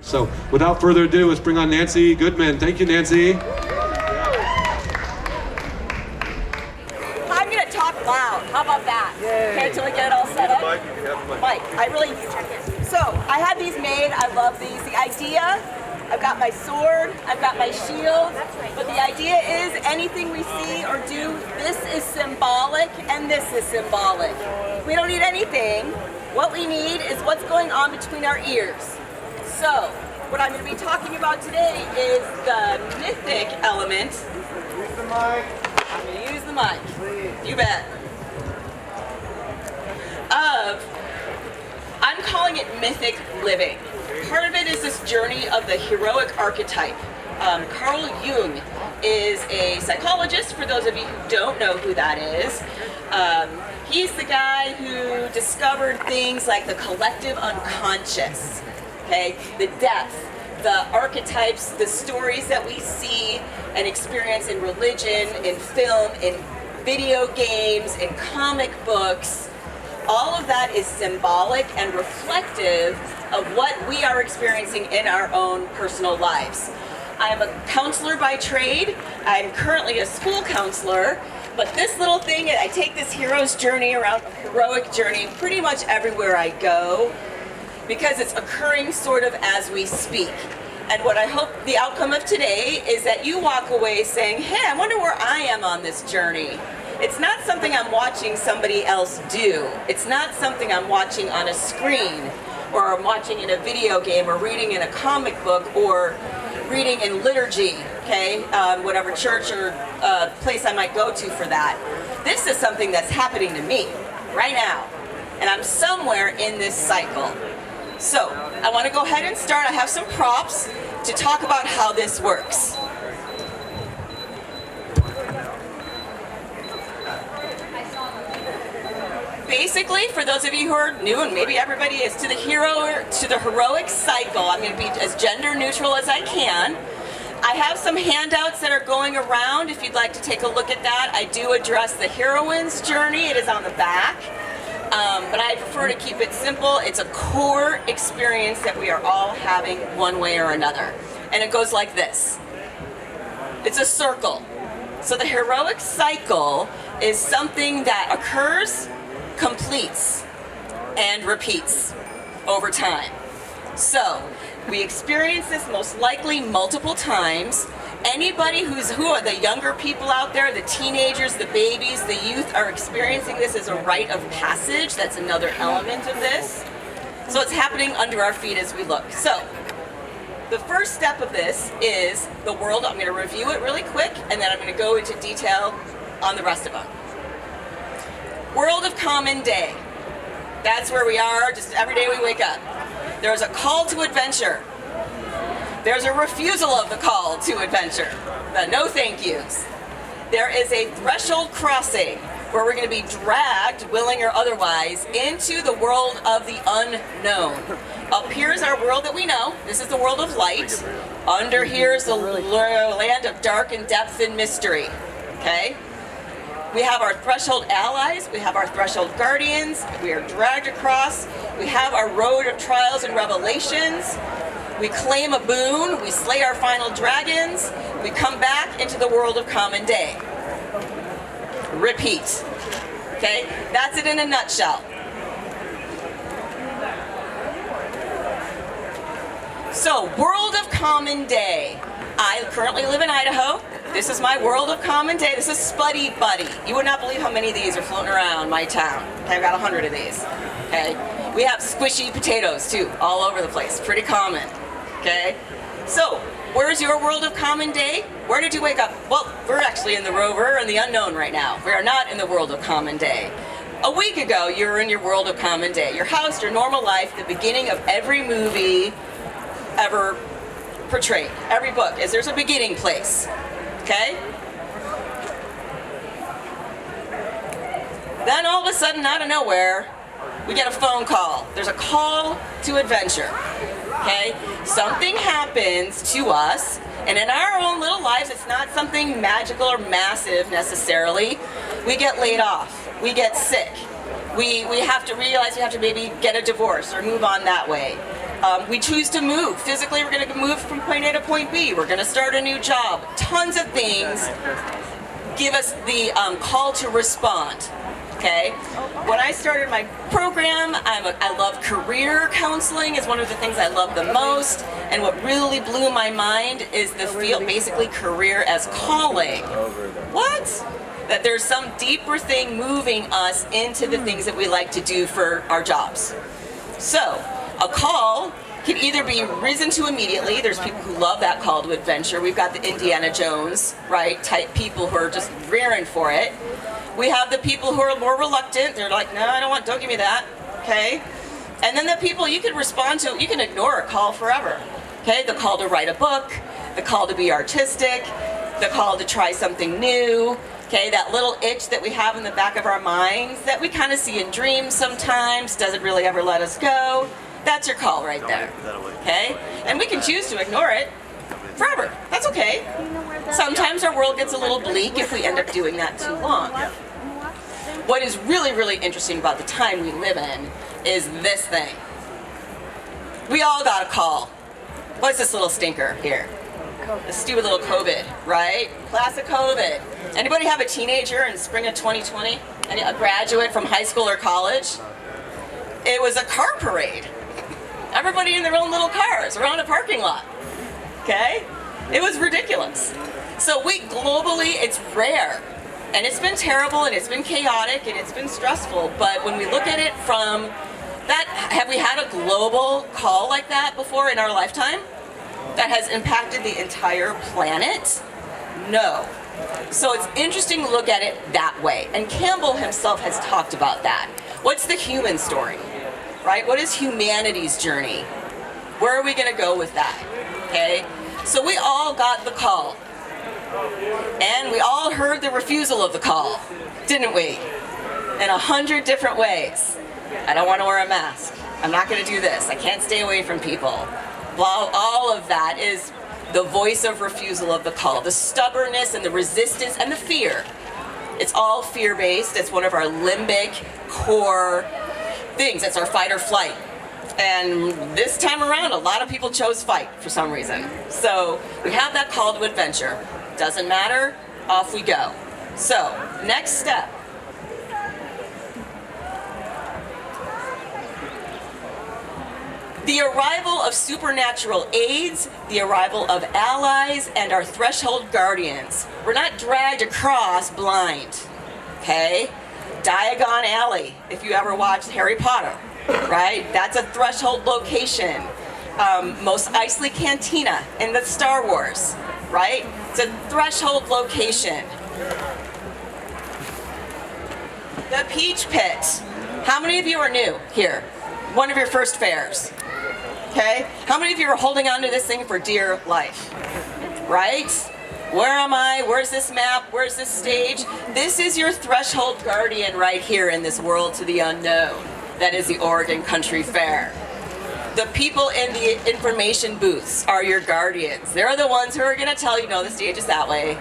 So without further ado, let's bring on Nancy Goodman. Thank you, Nancy. I'm going to talk loud. How about that? Yay. Okay, until we get it all set up. Mike, you can have the mic. Mike, I really check it. So I had these made. I love these. The idea, I've got my sword, I've got my shield, but the idea is anything we see or do, this is symbolic and this is symbolic. We don't need anything. What we need is what's going on between our ears. So what I'm going to be talking about today is the mythic element. Use the mic. I'm going to use the mic. Please. You bet. I'm calling it Mythic Living. Part of it is this journey of the heroic archetype. Carl Jung is a psychologist, for those of you who don't know who that is. He's the guy who discovered things like the collective unconscious, okay? The depth, the archetypes, the stories that we see and experience in religion, in film, in video games, in comic books. All of that is symbolic and reflective of what we are experiencing in our own personal lives. I am a counselor by trade. I'm currently a school counselor, but this little thing, I take this hero's journey around, heroic journey, pretty much everywhere I go, because it's occurring sort of as we speak. And what I hope the outcome of today is that you walk away saying, hey, I wonder where I am on this journey. It's not something I'm watching somebody else do. It's not something I'm watching on a screen, or I'm watching in a video game, or reading in a comic book, or reading in liturgy, okay? Whatever church or place I might go to for that. This is something that's happening to me right now, and I'm somewhere in this cycle. So I want to go ahead and start. I have some props to talk about how this works. Basically, for those of you who are new, and maybe everybody is, to the heroic cycle, I'm going to be as gender neutral as I can. I have some handouts that are going around if you'd like to take a look at that. I do address the heroine's journey. It is on the back. But I prefer to keep it simple. It's a core experience that we are all having one way or another. And it goes like this. It's a circle. So the heroic cycle is something that occurs, completes, and repeats over time. So we experience this most likely multiple times. Anybody who are the younger people out there, the teenagers, the babies, the youth, are experiencing this as a rite of passage. That's another element of this. So it's happening under our feet as we look. So the first step of this is the world. I'm going to review it really quick, and then I'm going to go into detail on the rest of them. World of common day. That's where we are, just every day we wake up. There's a call to adventure. There's a refusal of the call to adventure, the no thank yous. There is a threshold crossing where we're going to be dragged, willing or otherwise, into the world of the unknown. Up here is our world that we know. This is the world of light. Under here is the land of dark and depth and mystery. Okay? We have our threshold allies, we have our threshold guardians, we are dragged across, we have our road of trials and revelations, we claim a boon, we slay our final dragons, we come back into the world of common day. Repeat. Okay? That's it in a nutshell. So, world of common day. I currently live in Idaho. This is my world of common day. This is Spuddy Buddy. You would not believe how many of these are floating around my town. Okay, I've got 100 of these. Okay, we have squishy potatoes too, all over the place. Pretty common. Okay, so where's your world of common day? Where did you wake up? Well, we're actually in the rover and the unknown right now. We are not in the world of common day. A week ago, you were in your world of common day. Your house, your normal life, the beginning of every movie ever portrayed. Every book is there's a beginning place. Okay? Then all of a sudden, out of nowhere, we get a phone call. There's a call to adventure. Okay? Something happens to us, and in our own little lives, it's not something magical or massive necessarily. We get laid off. We get sick. We have to realize we have to maybe get a divorce or move on that way. We choose to move. Physically, we're going to move from point A to point B. We're going to start a new job. Tons of things give us the call to respond. Okay. When I started my program, I love career counseling. It's one of the things I love the most. And what really blew my mind is the field, basically career as calling. What? That there's some deeper thing moving us into the things that we like to do for our jobs. So, a call can either be risen to immediately. There's people who love that call to adventure. We've got the Indiana Jones, right, type people who are just rearing for it. We have the people who are more reluctant. They're like, no, I don't want, don't give me that, okay? And then the people you can respond to, you can ignore a call forever, okay? The call to write a book, the call to be artistic, the call to try something new, okay? That little itch that we have in the back of our minds that we kind of see in dreams sometimes, doesn't really ever let us go. That's your call right there, okay? And we can choose to ignore it forever. That's okay. Sometimes our world gets a little bleak if we end up doing that too long. What is really, really interesting about the time we live in is this thing. We all got a call. What's this little stinker here? The stupid little COVID, right? Classic COVID. Anybody have a teenager in spring of 2020? A graduate from high school or college? It was a car parade. Everybody in their own little cars around a parking lot. Okay? It was ridiculous. So we globally, it's rare. And it's been terrible and it's been chaotic and it's been stressful. But when we look at it from that, have we had a global call like that before in our lifetime? That has impacted the entire planet? No. So it's interesting to look at it that way. And Campbell himself has talked about that. What's the human story? Right? What is humanity's journey? Where are we going to go with that? Okay? So we all got the call. And we all heard the refusal of the call, didn't we? In 100 different ways. I don't want to wear a mask. I'm not going to do this. I can't stay away from people. Well, all of that is the voice of refusal of the call, the stubbornness and the resistance and the fear. It's all fear-based. It's one of our limbic core things. It's our fight or flight. And this time around, a lot of people chose fight for some reason. So we have that call to adventure. Doesn't matter, off we go. So, next step. The arrival of supernatural aids, the arrival of allies, and our threshold guardians. We're not dragged across blind, okay? Diagon Alley, if you ever watched Harry Potter, right? That's a threshold location. Mos Eisley Cantina in the Star Wars, right? It's a threshold location. The Peach Pit. How many of you are new here? One of your first fairs. Okay? How many of you are holding on to this thing for dear life? Right? Where am I? Where's this map? Where's this stage? This is your threshold guardian right here in this world to the unknown. That is the Oregon Country Fair. The people in the information booths are your guardians. They're the ones who are going to tell you, no, the stage is that way,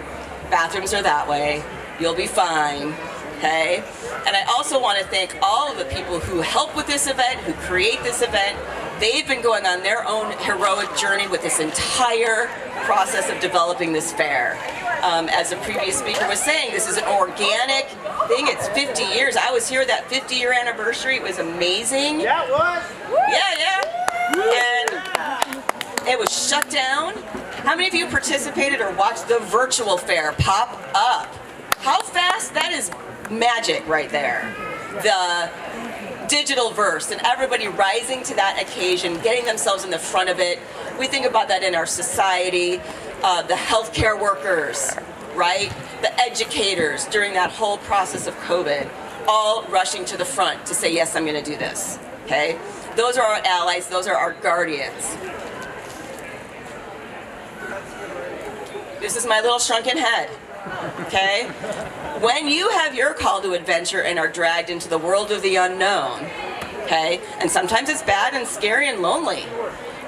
bathrooms are that way, you'll be fine, okay? And I also want to thank all of the people who help with this event, who create this event. They've been going on their own heroic journey with this entire process of developing this fair. As the previous speaker was saying, this is an organic thing. It's 50 years. I was here that 50-year anniversary. It was amazing. Yeah, it was. Yeah. And it was shut down. How many of you participated or watched the virtual fair pop up? How fast? That is magic right there. The digital verse and everybody rising to that occasion, getting themselves in the front of it. We think about that in our society. The healthcare workers, right? The educators during that whole process of COVID, all rushing to the front to say, yes, I'm going to do this, okay? Those are our allies. Those are our guardians. This is my little shrunken head, okay? When you have your call to adventure and are dragged into the world of the unknown, okay, and sometimes it's bad and scary and lonely,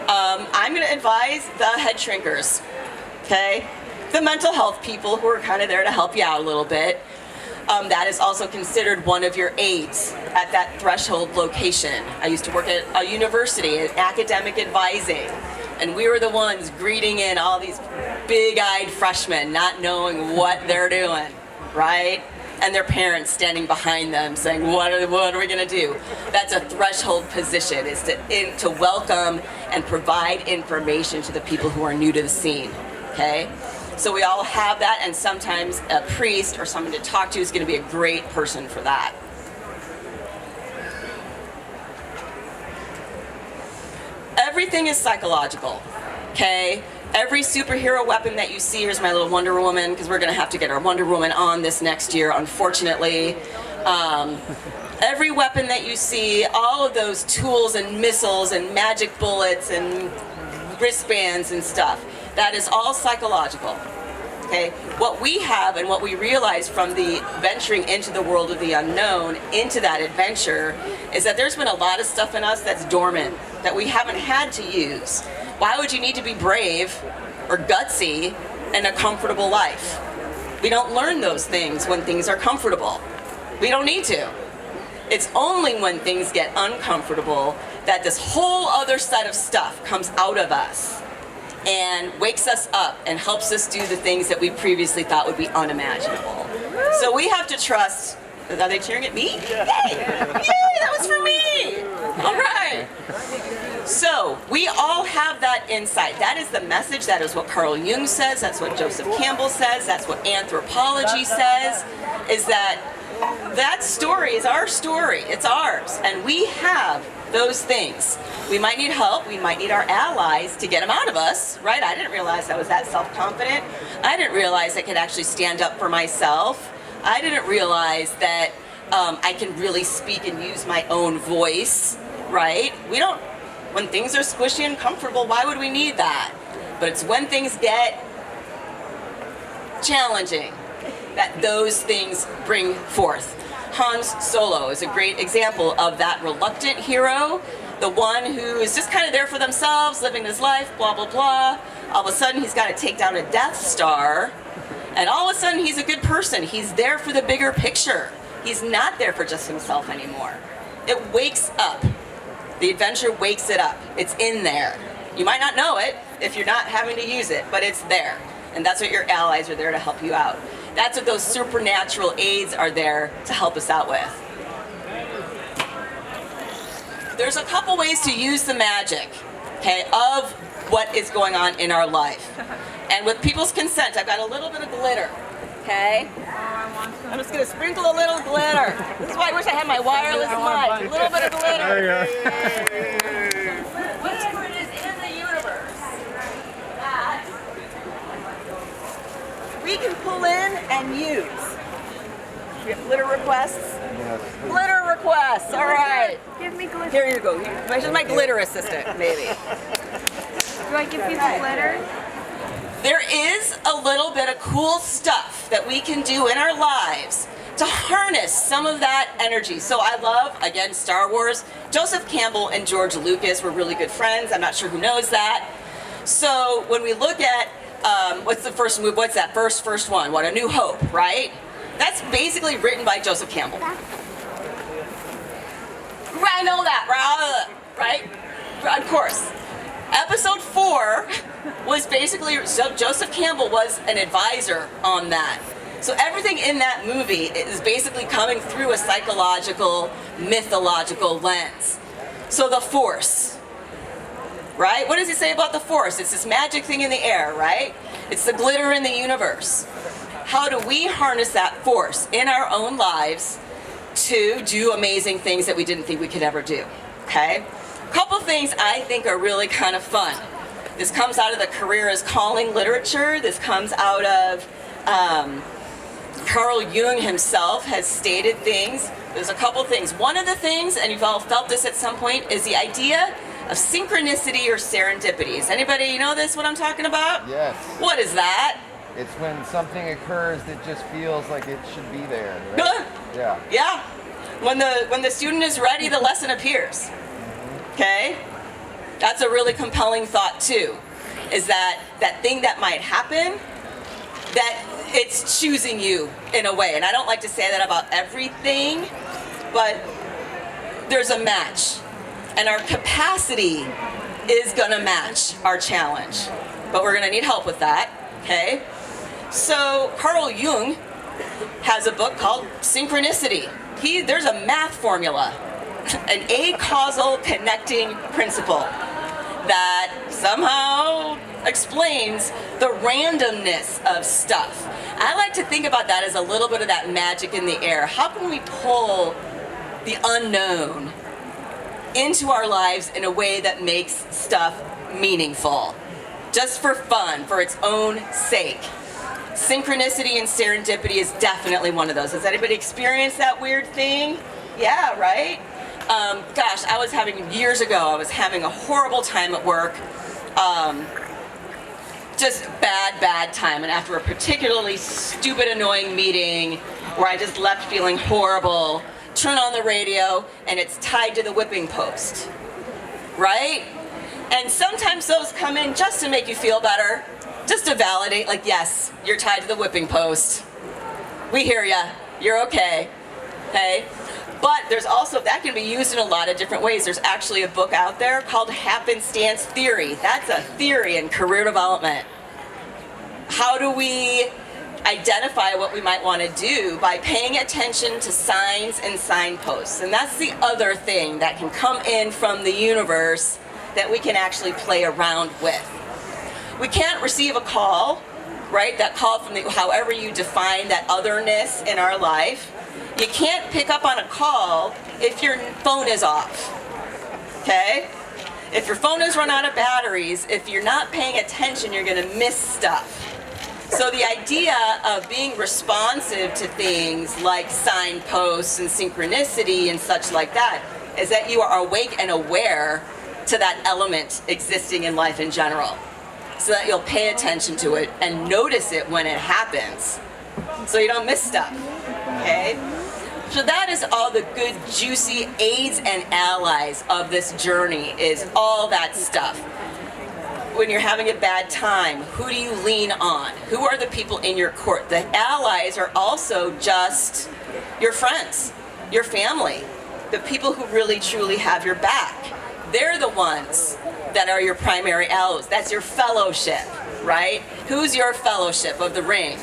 I'm going to advise the head shrinkers, okay, the mental health people who are kind of there to help you out a little bit. that is also considered one of your aids at that threshold location. I used to work at a university in academic advising, and we were the ones greeting in all these big-eyed freshmen not knowing what they're doing, right? And their parents standing behind them saying, what are we gonna do? That's a threshold position, is to welcome and provide information to the people who are new to the scene, okay? So we all have that, and sometimes a priest or someone to talk to is gonna be a great person for that. Everything is psychological, okay? Every superhero weapon that you see, here's my little Wonder Woman, because we're going to have to get our Wonder Woman on this next year, unfortunately. Every weapon that you see, all of those tools and missiles and magic bullets and wristbands and stuff, that is all psychological. Okay? What we have and what we realize from the venturing into the world of the unknown, into that adventure, is that there's been a lot of stuff in us that's dormant, that we haven't had to use. Why would you need to be brave or gutsy in a comfortable life? We don't learn those things when things are comfortable. We don't need to. It's only when things get uncomfortable that this whole other set of stuff comes out of us and wakes us up and helps us do the things that we previously thought would be unimaginable. So we have to trust. Are they cheering at me? Yay! Yay, that was for me! All right. So we all have that insight. That is the message. That is what Carl Jung says. That's what Joseph Campbell says. That's what anthropology says, is that story is our story. It's ours. And we have those things. We might need help. We might need our allies to get them out of us, right? I didn't realize I was that self-confident. I didn't realize I could actually stand up for myself. I didn't realize that I can really speak and use my own voice, right? When things are squishy and comfortable, why would we need that? But it's when things get challenging that those things bring forth. Hans Solo is a great example of that reluctant hero, the one who is just kind of there for themselves, living his life, blah, blah, blah. All of a sudden, he's got to take down a Death Star, and all of a sudden, he's a good person. He's there for the bigger picture. He's not there for just himself anymore. It wakes up. The adventure wakes it up. It's in there. You might not know it if you're not having to use it, but it's there. And that's what your allies are there to help you out. That's what those supernatural aids are there to help us out with. There's a couple ways to use the magic, okay, of what is going on in our life. And with people's consent, I've got a little bit of glitter, okay? I'm just going to sprinkle a little glitter. This is why I wish I had my wireless mic. A little bit of glitter. Whatever it is in the universe that we can pull in and use. We have glitter requests? Yes. Glitter requests, all right. Give me glitter. Here you go. She's my glitter assistant, maybe. Do I give people glitter? There is a little bit of cool stuff that we can do in our lives to harness some of that energy. So I love, again, Star Wars. Joseph Campbell and George Lucas were really good friends. I'm not sure who knows that. So when we look at, what's the first movie? What's that first one? What, A New Hope, right? That's basically written by Joseph Campbell. I know that, right? Of course. Episode 4 was basically, so Joseph Campbell was an advisor on that. So everything in that movie is basically coming through a psychological, mythological lens. So the Force, right? What does he say about the Force? It's this magic thing in the air, right? It's the glitter in the universe. How do we harness that force in our own lives to do amazing things that we didn't think we could ever do, okay? A couple things I think are really kind of fun. This comes out of the Career as Calling literature. This comes out of Carl Jung himself has stated things. There's a couple things. One of the things, and you've all felt this at some point, is the idea of synchronicity or serendipity. Does anybody know this, what I'm talking about? Yes. What is that? It's when something occurs that just feels like it should be there. Right? Yeah. Yeah. When the student is ready, the lesson appears. Okay? That's a really compelling thought too. Is that thing that might happen that it's choosing you in a way. And I don't like to say that about everything, but there's a match. And our capacity is gonna match our challenge. But we're gonna need help with that, okay? So Carl Jung has a book called Synchronicity. There's a math formula, an acausal connecting principle that somehow explains the randomness of stuff. I like to think about that as a little bit of that magic in the air. How can we pull the unknown into our lives in a way that makes stuff meaningful? Just for fun, for its own sake. Synchronicity and serendipity is definitely one of those. Has anybody experienced that weird thing? Yeah, right? Gosh, years ago, I was having a horrible time at work. Just bad time. And after a particularly stupid, annoying meeting where I just left feeling horrible, turn on the radio and it's tied to the whipping post, right? And sometimes those come in just to make you feel better, just to validate, like, yes, you're tied to the whipping post. We hear ya. You're okay. Okay? But there's also, that can be used in a lot of different ways. There's actually a book out there called Happenstance Theory. That's a theory in career development. How do we identify what we might want to do? By paying attention to signs and signposts. And that's the other thing that can come in from the universe that we can actually play around with. We can't receive a call, right? That call from however you define that otherness in our life. You can't pick up on a call if your phone is off, okay? If your phone has run out of batteries, if you're not paying attention, you're gonna miss stuff. So the idea of being responsive to things like signposts and synchronicity and such like that is that you are awake and aware to that element existing in life in general, so that you'll pay attention to it and notice it when it happens, so you don't miss stuff, okay? So that is all the good, juicy aids and allies of this journey, is all that stuff. When you're having a bad time, who do you lean on? Who are the people in your court? The allies are also just your friends, your family, the people who really truly have your back. They're the ones that are your primary allies. That's your fellowship, right? Who's your fellowship of the ring?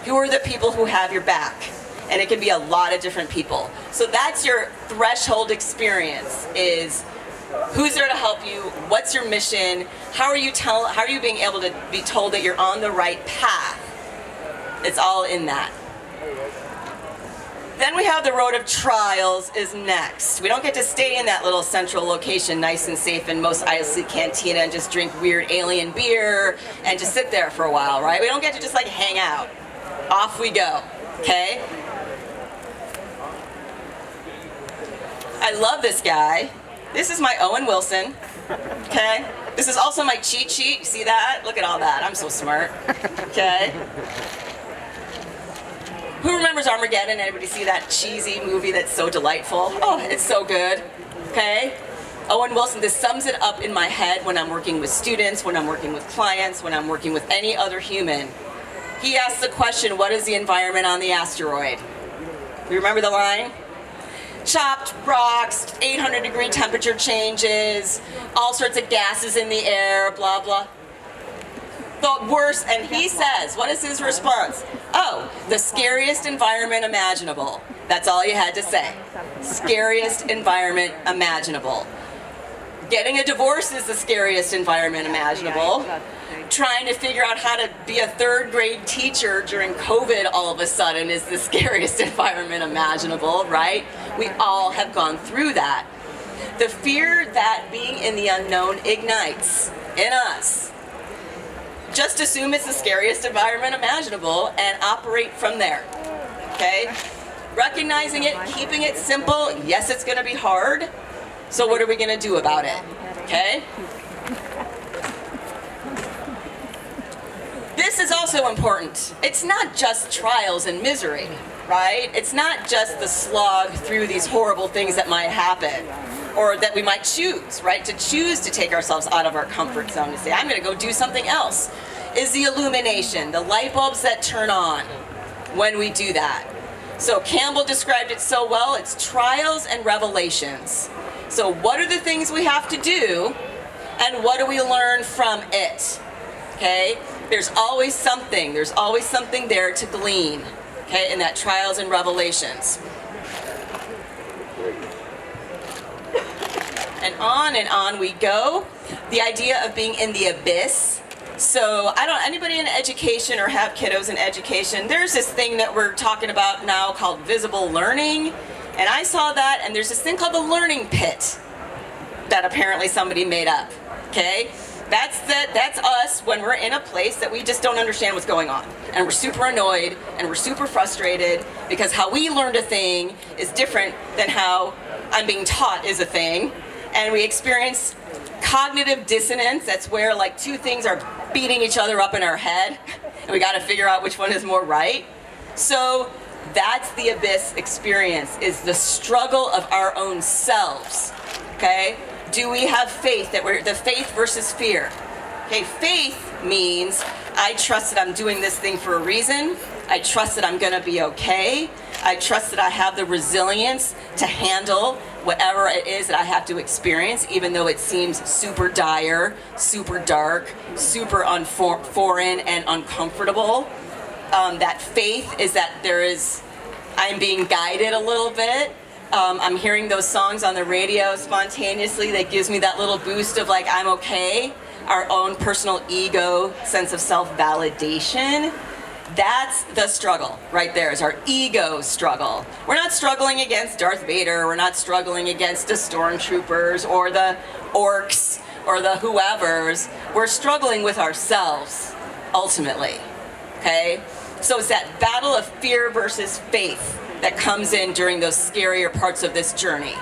Who are the people who have your back? And it can be a lot of different people. So that's your threshold experience, is who's there to help you? What's your mission? How are you being able to be told that you're on the right path? It's all in that. Then we have the road of trials is next. We don't get to stay in that little central location nice and safe in Mos Eisley Cantina and just drink weird alien beer and just sit there for a while, right? We don't get to just like hang out. Off we go, okay? I love this guy. This is my Owen Wilson, okay? This is also my cheat sheet. You see that? Look at all that. I'm so smart, okay? Who remembers Armageddon? Anybody see that cheesy movie that's so delightful? Oh, it's so good, okay? Owen Wilson, this sums it up in my head when I'm working with students, when I'm working with clients, when I'm working with any other human. He asks the question, what is the environment on the asteroid? You remember the line? Chopped rocks, 800-degree temperature changes, all sorts of gases in the air, blah, blah. The worst, and he says, what is his response? Oh, the scariest environment imaginable. That's all you had to say. Scariest environment imaginable. Getting a divorce is the scariest environment imaginable. Trying to figure out how to be a third-grade teacher during COVID all of a sudden is the scariest environment imaginable, right? We all have gone through that. The fear that being in the unknown ignites in us. Just assume it's the scariest environment imaginable and operate from there, okay? Recognizing it, keeping it simple. Yes, it's gonna be hard. So what are we gonna do about it, okay? This is also important. It's not just trials and misery, right? It's not just the slog through these horrible things that might happen, or that we might choose, right? To choose to take ourselves out of our comfort zone, to say, I'm gonna go do something else. is the illumination, the light bulbs that turn on when we do that. So Campbell described it so well, it's trials and revelations. So what are the things we have to do, and what do we learn from it? Okay? There's always something there to glean, okay, in that trials and revelations. And on we go. The idea of being in the abyss. So anybody in education or have kiddos in education, there's this thing that we're talking about now called visible learning. And I saw that, and there's this thing called the learning pit that apparently somebody made up, okay? That's us when we're in a place that we just don't understand what's going on. And we're super annoyed, and we're super frustrated, because how we learned a thing is different than how I'm being taught is a thing. And we experience cognitive dissonance. That's where like two things are beating each other up in our head, and we got to figure out which one is more right. So that's the abyss experience, is the struggle of our own selves, okay? Do we have faith, that we're the faith versus fear? Okay, faith means I trust that I'm doing this thing for a reason. I trust that I'm gonna be okay. I trust that I have the resilience to handle whatever it is that I have to experience, even though it seems super dire, super dark, super foreign and uncomfortable. That faith is that I'm being guided a little bit. I'm hearing those songs on the radio spontaneously that gives me that little boost of like, I'm okay. Our own personal ego, sense of self-validation. That's the struggle right there, is our ego struggle. We're not struggling against Darth Vader, we're not struggling against the stormtroopers or the orcs or the whoever's. We're struggling with ourselves, ultimately, okay? So it's that battle of fear versus faith that comes in during those scarier parts of this journey.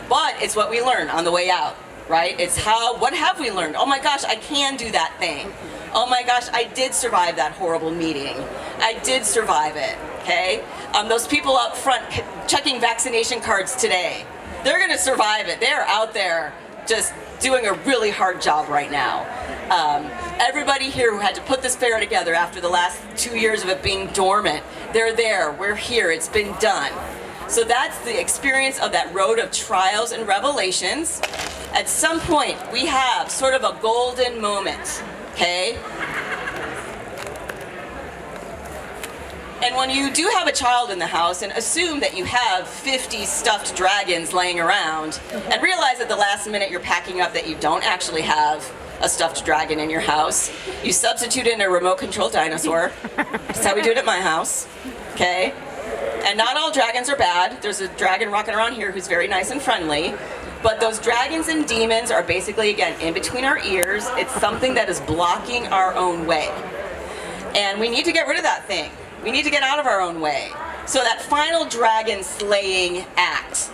But it's what we learn on the way out, right? It's what have we learned? Oh my gosh, I can do that thing. Oh my gosh, I did survive that horrible meeting. I did survive it, okay? Those people up front checking vaccination cards today, they're gonna survive it. They're out there just doing a really hard job right now. Everybody here who had to put this fair together after the last 2 years of it being dormant, they're there, we're here, it's been done. So that's the experience of that road of trials and revelations. At some point, we have sort of a golden moment, okay? And when you do have a child in the house, and assume that you have 50 stuffed dragons laying around, and realize at the last minute you're packing up that you don't actually have a stuffed dragon in your house, you substitute in a remote control dinosaur. That's how we do it at my house, okay? And not all dragons are bad. There's a dragon walking around here who's very nice and friendly. But those dragons and demons are basically, again, in between our ears. It's something that is blocking our own way. And we need to get rid of that thing. We need to get out of our own way. So that final dragon slaying act,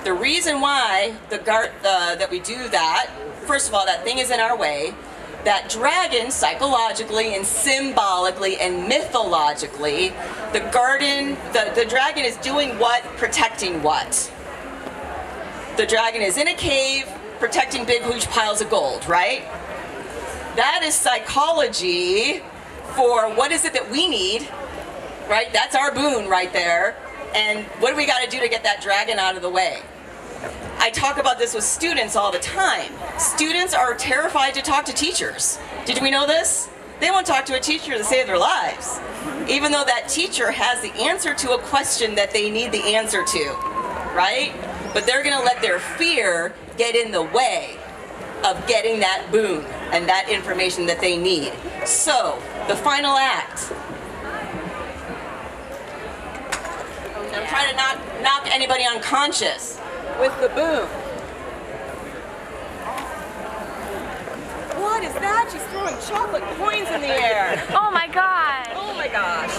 the reason why that we do that, first of all, that thing is in our way. That dragon, psychologically and symbolically and mythologically, the dragon is doing what? Protecting what? The dragon is in a cave, protecting big huge piles of gold, right? That is psychology for what is it that we need, right? That's our boon right there. And what do we got to do to get that dragon out of the way? I talk about this with students all the time. Students are terrified to talk to teachers. Did we know this? They won't talk to a teacher to save their lives, even though that teacher has the answer to a question that they need the answer to, right? But they're gonna let their fear get in the way of getting that boon and that information that they need. So, the final act. I'm trying to not knock anybody unconscious with the boom. What is that? She's throwing chocolate coins in the air. Oh my god. Oh my gosh.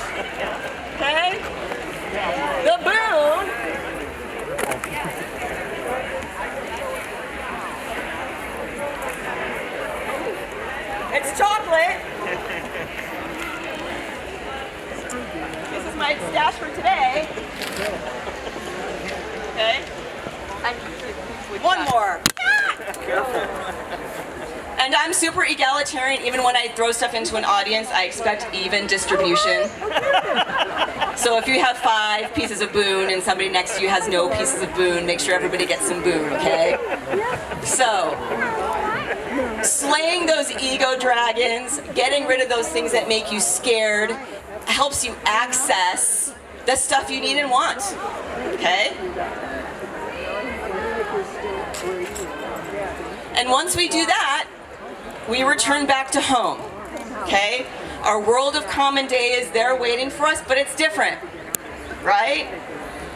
Okay? The boom. It's chocolate. This is my stash for today. Okay? One more. Careful. And I'm super egalitarian. Even when I throw stuff into an audience, I expect even distribution. So if you have 5 pieces of boon and somebody next to you has no pieces of boon, make sure everybody gets some boon, okay? So, slaying those ego dragons, getting rid of those things that make you scared, helps you access the stuff you need and want, okay? And once we do that, we return back to home, okay? Our world of common day is there waiting for us, but it's different, right?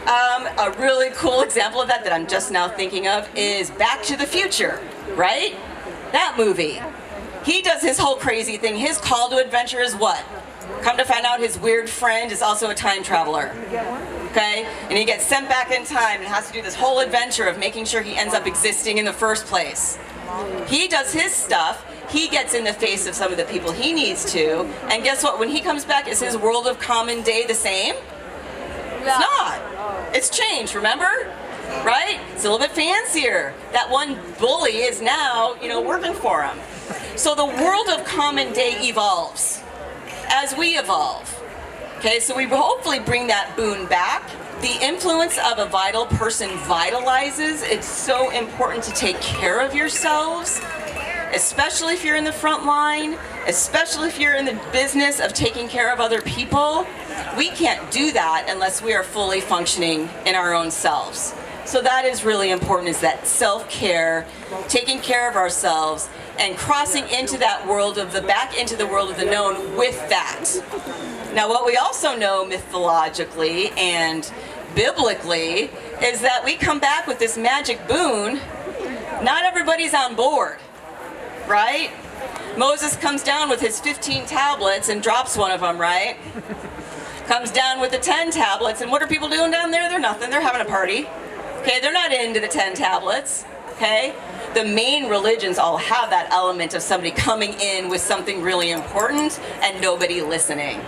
A really cool example of that I'm just now thinking of is Back to the Future, right? That movie. He does his whole crazy thing. His call to adventure is what? Come to find out his weird friend is also a time traveler. Okay? And he gets sent back in time and has to do this whole adventure of making sure he ends up existing in the first place. He does his stuff. He gets in the face of some of the people he needs to. And guess what? When he comes back, is his world of common day the same? It's not. It's changed, remember? Right? It's a little bit fancier. That one bully is now, working for him. So the world of common day evolves as we evolve. Okay, so we hopefully bring that boon back. The influence of a vital person vitalizes. It's so important to take care of yourselves, especially if you're in the front line, especially if you're in the business of taking care of other people. We can't do that unless we are fully functioning in our own selves. So that is really important, is that self-care, taking care of ourselves, and crossing into that world of back into the world of the known with that. Now, what we also know mythologically and biblically is that we come back with this magic boon. Not everybody's on board, right? Moses comes down with his 15 tablets and drops one of them, right? Comes down with the 10 tablets, and what are people doing down there? They're nothing. They're having a party. Okay, they're not into the 10 tablets. Okay? The main religions all have that element of somebody coming in with something really important and nobody listening.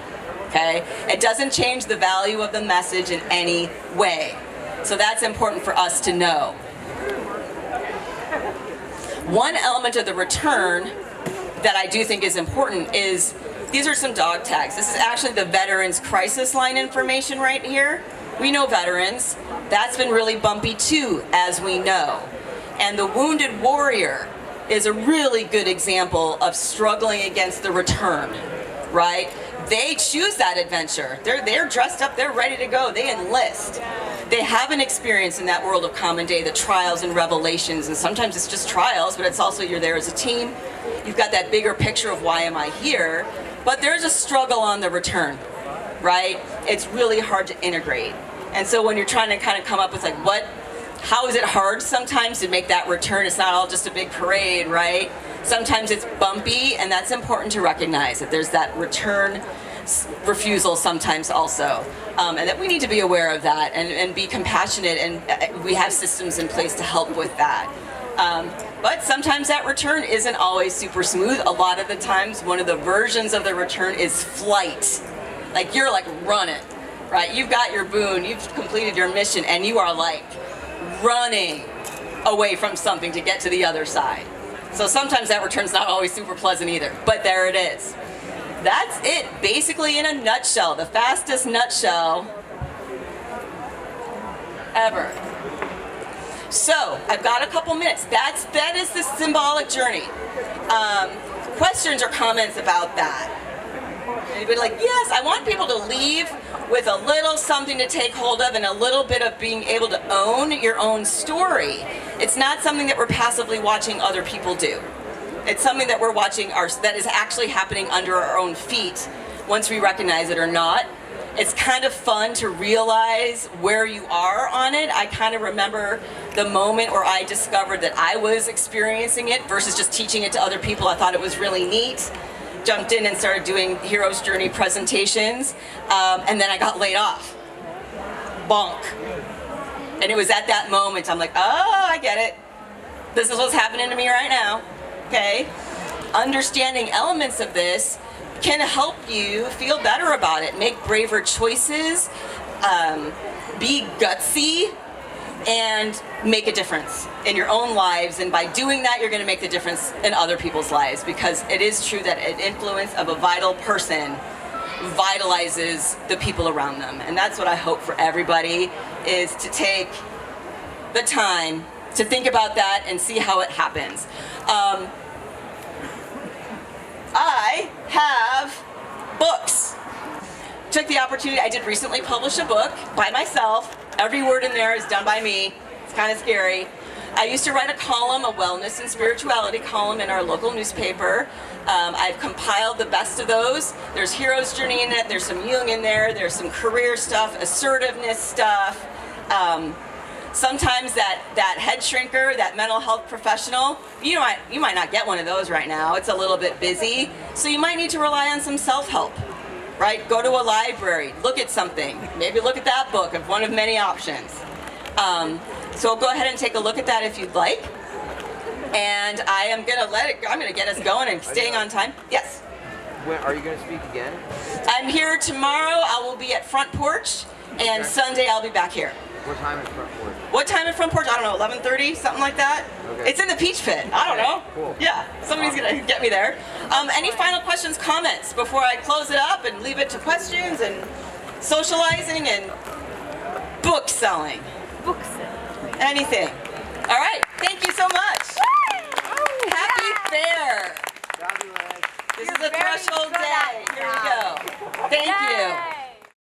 Okay? It doesn't change the value of the message in any way. So that's important for us to know. One element of the return that I do think is important is, these are some dog tags. This is actually the Veterans Crisis Line information right here. We know veterans. That's been really bumpy too, as we know. And the Wounded Warrior is a really good example of struggling against the return, right? They choose that adventure. They're dressed up, they're ready to go, they enlist. They have an experience in that world of common day, the trials and revelations, and sometimes it's just trials, but it's also you're there as a team. You've got that bigger picture of why am I here, but there's a struggle on the return, right? It's really hard to integrate. And so when you're trying to kind of come up with like how is it hard sometimes to make that return? It's not all just a big parade, right? Sometimes it's bumpy, and that's important to recognize, that there's that return refusal sometimes also. And that we need to be aware of that and be compassionate, and we have systems in place to help with that. But sometimes that return isn't always super smooth. A lot of the times, one of the versions of the return is flight. Like you're like running, right? You've got your boon, you've completed your mission, and you are like running away from something to get to the other side. So sometimes that return's not always super pleasant either, but there it is. That's it, basically in a nutshell, the fastest nutshell ever. So, I've got a couple minutes. That is the symbolic journey. Questions or comments about that? Anybody like, yes, I want people to leave with a little something to take hold of and a little bit of being able to own your own story. It's not something that we're passively watching other people do. It's something that we're watching that is actually happening under our own feet, once we recognize it or not. It's kind of fun to realize where you are on it. I kind of remember the moment where I discovered that I was experiencing it versus just teaching it to other people. I thought it was really neat. Jumped in and started doing Hero's Journey presentations, and then I got laid off. Bonk. And it was at that moment I'm like, oh, I get it. This is what's happening to me right now. Okay? Understanding elements of this can help you feel better about it, make braver choices, be gutsy, and make a difference in your own lives. And by doing that, you're going to make the difference in other people's lives, because it is true that an influence of a vital person vitalizes the people around them. And that's what I hope for everybody, is to take the time to think about that and see how it happens. I have books. Took the opportunity, I did recently publish a book by myself. Every word in there is done by me. It's kind of scary. I used to write a column, a wellness and spirituality column in our local newspaper. I've compiled the best of those. There's hero's journey in it, there's some Jung in there, there's some career stuff, assertiveness stuff. Sometimes that head shrinker, that mental health professional, you might not get one of those right now. It's a little bit busy. So you might need to rely on some self-help, right? Go to a library, look at something. Maybe look at that book of one of many options. So go ahead and take a look at that if you'd like. And I am gonna get us going and staying on time. Yes? When, are you going to speak again? I'm here tomorrow. I will be at Front Porch, and Sunday I'll be back here. What time is Front Porch? What time at Front Porch? I don't know, 11:30, something like that. Okay. It's in the Peach Pit. I don't know. Cool. Yeah, somebody's gonna get me there. Any final questions, comments before I close it up and leave it to questions and socializing and book selling? Books. Anything. All right, thank you so much. Happy fair. Fabulous. This You're is a very threshold good day. at Here we go. Thank you. Yay.